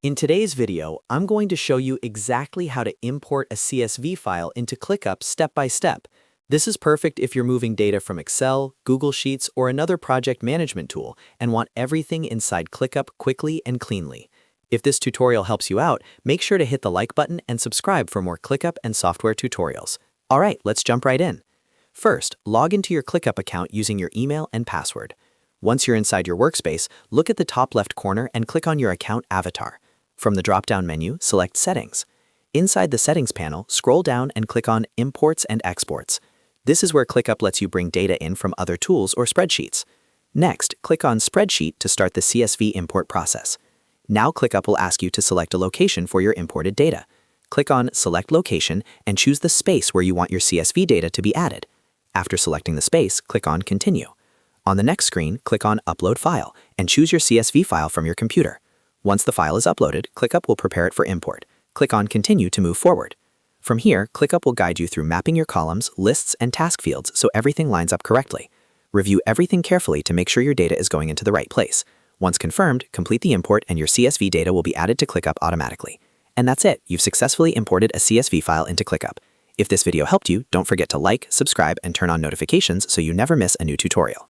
In today's video, I'm going to show you exactly how to import a CSV file into ClickUp step by step. This is perfect if you're moving data from Excel, Google Sheets, or another project management tool and want everything inside ClickUp quickly and cleanly. If this tutorial helps you out, make sure to hit the like button and subscribe for more ClickUp and software tutorials. All right, let's jump right in. First, log into your ClickUp account using your email and password. Once you're inside your workspace, look at the top left corner and click on your account avatar. From the drop-down menu, select Settings. Inside the Settings panel, scroll down and click on Imports and Exports. This is where ClickUp lets you bring data in from other tools or spreadsheets. Next, click on Spreadsheet to start the CSV import process. Now ClickUp will ask you to select a location for your imported data. Click on Select Location and choose the space where you want your CSV data to be added. After selecting the space, click on Continue. On the next screen, click on Upload File and choose your CSV file from your computer. Once the file is uploaded, ClickUp will prepare it for import. Click on Continue to move forward. From here, ClickUp will guide you through mapping your columns, lists, and task fields so everything lines up correctly. Review everything carefully to make sure your data is going into the right place. Once confirmed, complete the import and your CSV data will be added to ClickUp automatically. And that's it, you've successfully imported a CSV file into ClickUp. If this video helped you, don't forget to like, subscribe, and turn on notifications so you never miss a new tutorial.